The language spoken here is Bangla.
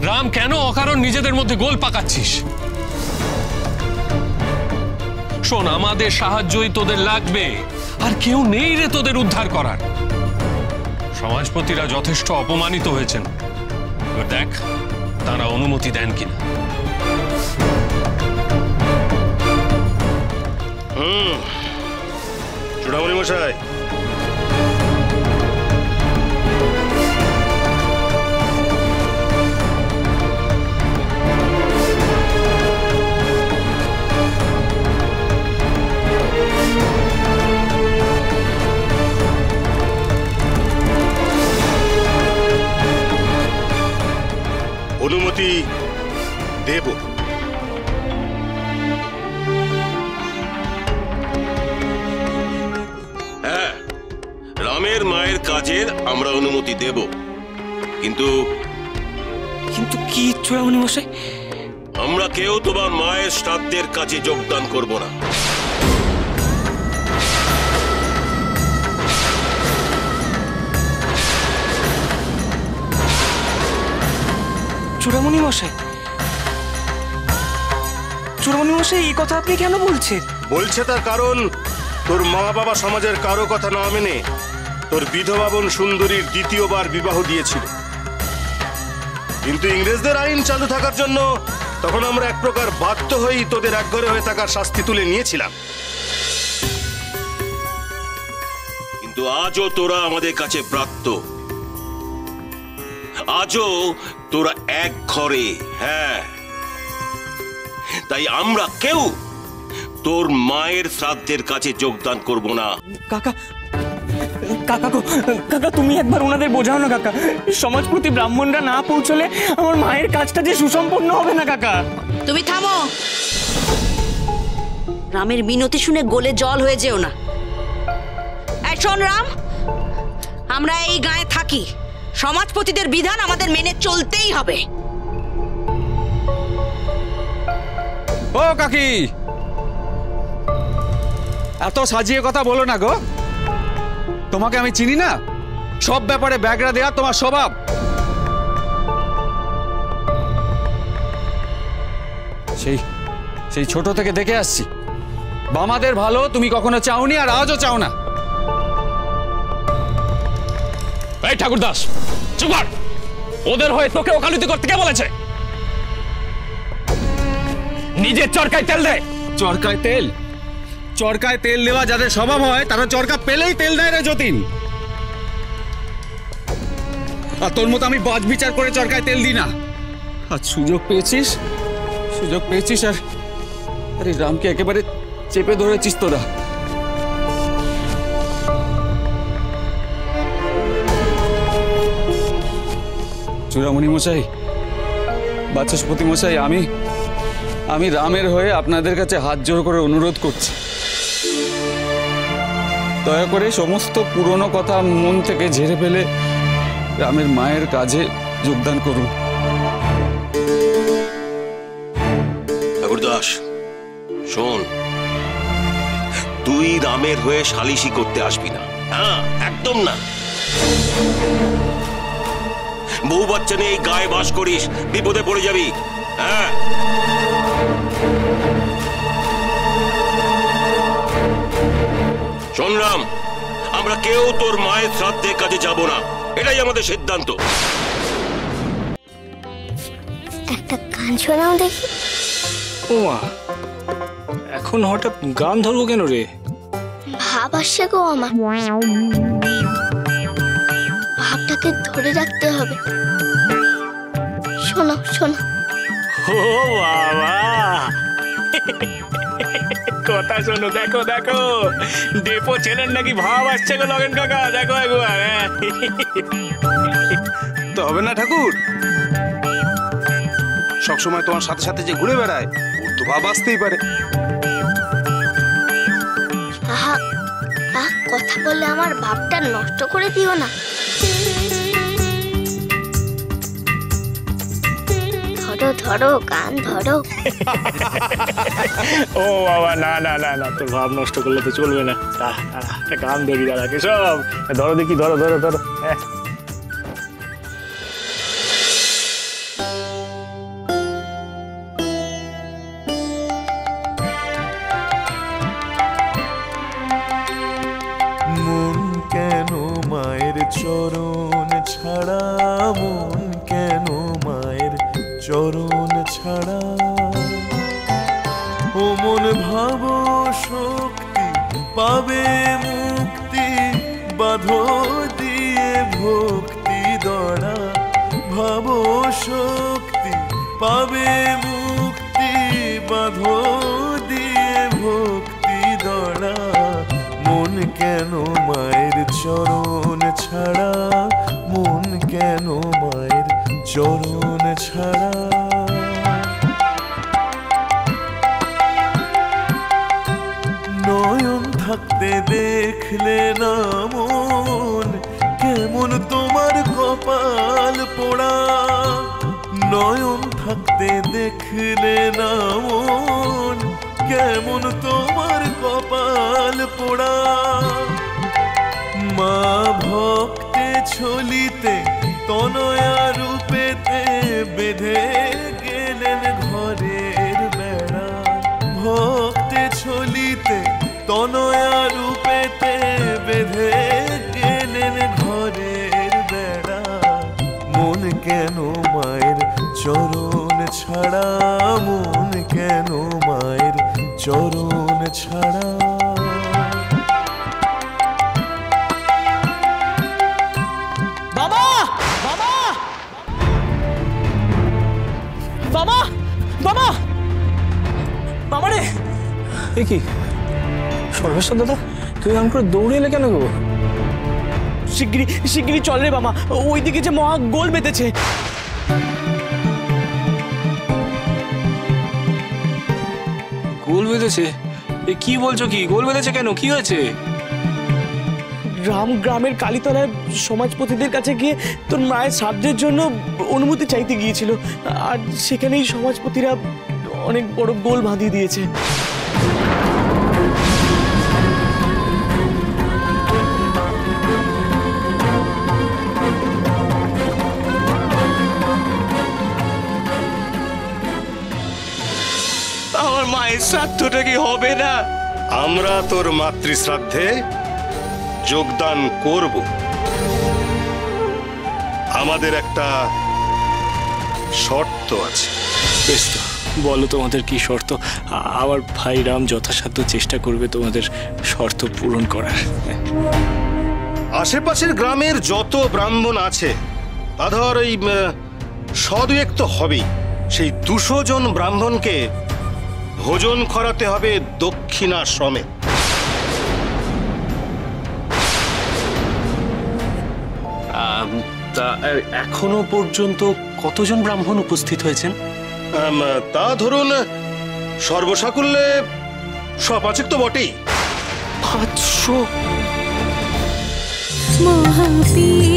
রাম, কেন অকারণ নিজেদের মধ্যে গোল পাকাচ্ছিস? শোন, আমাদের সাহায্যই তোদের লাগবে, আর কেউ নেই রে তোদের উদ্ধার করার। সমাজপতিরা যথেষ্ট অপমানিত হয়েছেন, এবার দেখ তারা অনুমতি দেন কিনা। চূড়ামণি মশাই, অনুমতি দেব। হ্যাঁ, রামের মায়ের কাজের আমরা অনুমতি দেব, কিন্তু কিন্তু কি চূড়ামণি মশাই? আমরা কেউ তোমার মায়ের শ্রাদ্ধের কাজে যোগদান করব না। চূড়ামণি মশাই, চূড়ামণি মশাই, এই কথা আপনি কেন বলছেন? বলছে তার কারণ তোর মা বাবা সমাজের কারো কথা না মেনে তোর বিধবা বোন সুন্দরীর দ্বিতীয়বার বিবাহ দিয়েছিল, কিন্তু ইংরেজদের আইন চালু থাকার জন্য তখন আমরা এক প্রকার বাধ্য হয়েই তোদের একঘরে হয়ে থাকার শাস্তি তুলে নিয়েছিলাম। কিন্তু আজও তোরা আমাদের কাছে প্রাপ্ত, আজও তোরা এক ঘরে। হ্যাঁ, তাই আমরা কেউ তোর মায়ের শ্রাদ্ধের কাছে যোগদান করব না। কাকা, কাকা গো, কাকা তুমি একবার ওনাদের বোঝাও না কাকা। সমাজপতি ব্রাহ্মণরা না পৌঁছলে আমার মায়ের কাজটা যে সুসম্পন্ন হবে না কাকা। তুমি থামো। রামের মিনতি শুনে গোলে জল হয়ে যেও না। এই শোন রাম, আমরা এই গায়ে থাকি, সমাজপতিদের বিধান আমাদের মেনে চলতেই হবে। ও কাকি, এত সাজিয়ে কথা বলো না গো। তোমাকে আমি চিনি না? সব ব্যাপারে ব্যাগরা দেয়া তোমার স্বভাব। সেই ছোট থেকে দেখে আসছি, বামাদের ভালো তুমি কখনো চাওনি, আর আজও চাও না। এই ঠাকুরদাস, চুপ কর। ওদের হয়ে তোকে ওকালতি করতে কে বলেছে? নিজের চরকায় তেল দে। চরকায় তেল? চরকায় তেল দেওয়া যাদের স্বভাব হয় তারা চরকা পেলেই তেল দেয় রে যতীন। আর তোর মতো আমি বাজ বিচার করে চরকায় তেল দিই না। আর সুযোগ পেয়েছিস আর এই রামকে একেবারে চেপে ধরেছিস তোরা। চূড়ামণি মশাই, বাচস্পতি মশাই, আমি রামের হয়ে আপনাদের কাছে হাত জোড় করে অনুরোধ করছি, দয়া করে সমস্ত পুরনো কথা মন থেকে ঝেড়ে ফেলে রামের মায়ের কাজে যোগদান করুন। ঠাকুরদাস শোন, তুই রামের হয়ে সালিশি করতে আসবি না। হ্যাঁ, একদম না। বউ বাচ্চা নিয়ে এই গায়ে বাস করিস, বিপদে পড়ে যাবি। হ্যাঁ, শোন রাম, আমরা কেউ তোর মায়ের শ্রাদ্ধের কাজে যাব না, এটাই আমাদের সিদ্ধান্ত। একটা গান শোনাও দেখি। ও মা, এখন হঠাৎ গান ধরবো কেন রে? ভাব আসছে গো আমার, ভাবটাকে ধরে রাখতে হবে। শোনো শোনো। ও বাবা, কথা শোনো, দেখো দেখো, ডেপো ছেলের নাকি ভাব আসছে গো লগেন কাকা, দেখো একবার। তো হবে না ঠাকুর, সবসময় তোমার সাথে সাথে যে ঘুরে বেড়ায় ওর তো ভাব আসতেই পারে। আহা, কথা বলে আমার ভাবটা নষ্ট করে দিও না। ধরো ধরো, গান ধরো। ও বাবা, না না না না, তোর ভাব নষ্ট করলে তো চলবে না। একটা গান ধরি দাদাকে, সব ধরো দেখি, ধরো ধরো ধরো। চরণ ছাড়া। ও মন ভাব শক্তি পাবে মুক্তি, বাঁধো দিয়ে ভক্তি দড়া। ভাব শক্তি পাবে মুক্তি, বাঁধো দিয়ে ভক্তি দড়া। মন কেন মায়ের চরণ ছাড়া, মন কেন মায়ের চরণ ছাড়া। নয়ন থাকতে দেখলে না মন, কেমন তোমার কপাল পোড়া। নয়ন থাকতে দেখলে না মন, কেমন তোমার কপাল পোড়া। মা ভক্তে ছলিতে তনয়া রূপেতে বেঁধে গেলেন ঘরের বেড়া। ভক্তে ছলিতে তনয়া রূপেতে বেঁধে গেলেন ঘরের বেড়া। মন কেন মায়ের চরণ ছাড়া, মন কেন মায়ের চরণ ছাড়া। বাবা বাবা বাবা বাবা বাবা রে! এ কি সর্বেশ্বর দাদা, তুই এমন করে দৌড়ে এলে কেন গো? শিগগিরি শিগগিরি চল রে বাবা, ওইদিকে যে মহা গোল বেঁধেছে। গোল বেঁধেছে? এ কি বলছো, কি গোল বেঁধেছে কেন, কি হয়েছে? রাম গ্রামের কালীতলায় সমাজপতিদের কাছে গিয়ে তোর মায়ের শ্রাদ্ধের জন্য অনুমতি চাইতে গিয়েছিল, আর সেখানেই সমাজপতিরা অনেক বড় গোল বাঁধিয়ে দিয়েছে। আমার মায়ের শ্রাদ্ধটা কি হবে না? আমরা তোর মাতৃশ্রাদ্ধে যোগদান করব। আমাদের একটা শর্ত আছে। বেশ তো, বলো তোমাদের কি শর্ত। আমার ভাই রাম যথাসাধ্য চেষ্টা করবে তোমাদের শর্ত পূরণ করার। আশেপাশের গ্রামের যত ব্রাহ্মণ আছে তা ধর ওই 100-2 তো হবেই। সেই 200 জন ব্রাহ্মণকে ভোজন করাতে হবে দক্ষিণা সমেত। তা এখনো পর্যন্ত কতজন ব্রাহ্মণ উপস্থিত হয়েছেন? তা ধরুন সর্বসাকুল্যে 100-5 তো বটেই। 500? মহাপীর